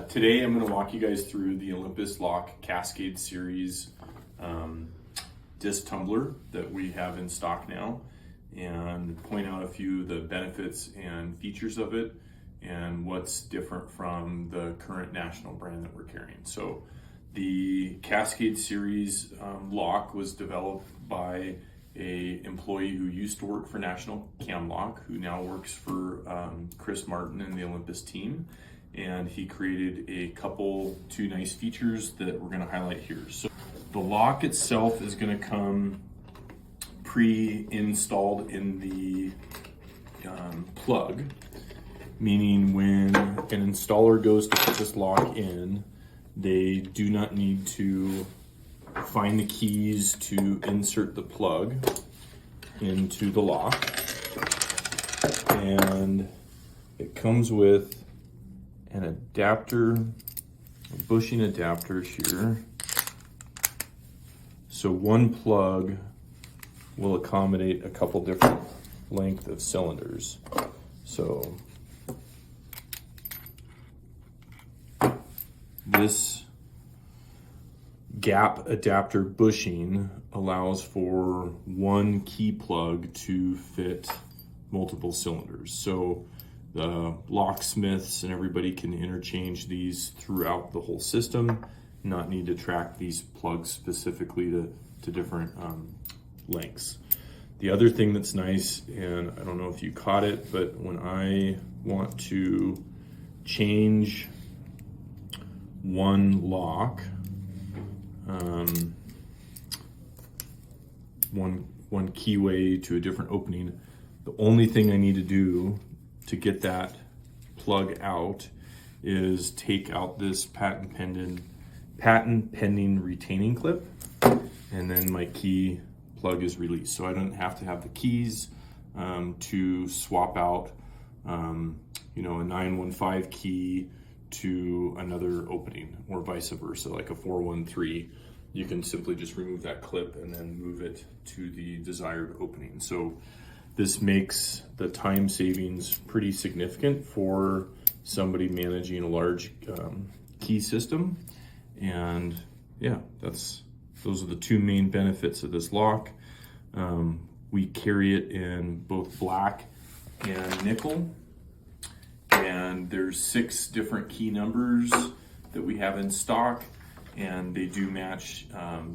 Today I'm going to walk you guys through the Olympus Lock Cascade series disc tumbler that we have in stock now, and point out a few of the benefits and features of it and what's different from the current national brand that we're carrying. So the Cascade series lock was developed by a employee who used to work for National Cam Lock, who now works for Chris Martin and the Olympus team. And he created two nice features that we're going to highlight here. So the lock itself is going to come pre-installed in the plug, meaning when an installer goes to put this lock in, they do not need to find the keys to insert the plug into the lock. And it comes with an adapter, a bushing adapter here. So one plug will accommodate a couple different length of cylinders. So this gap adapter bushing allows for one key plug to fit multiple cylinders. So the locksmiths and everybody can interchange these throughout the whole system, not need to track these plugs specifically to different lengths. The other thing that's nice, and I don't know if you caught it, but when I want to change one lock, one keyway to a different opening, the only thing I need to do to get that plug out is take out this patent pending retaining clip, and then my key plug is released. So I don't have to have the keys to swap out a 915 key to another opening, or vice versa, like a 413. You can simply just remove that clip and then move it to the desired opening. So this makes the time savings pretty significant for somebody managing a large key system. And yeah, those are the two main benefits of this lock. We carry it in both black and nickel, and there's 6 different key numbers that we have in stock, and they do match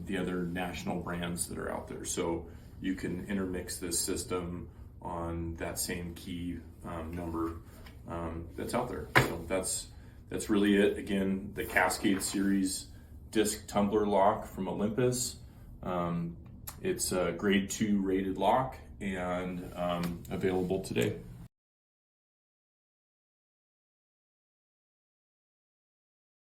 the other national brands that are out there. So you can intermix this system on that same key number that's out there. So that's really it. Again, the Cascade series disc tumbler lock from Olympus. It's a grade 2 rated lock and available today.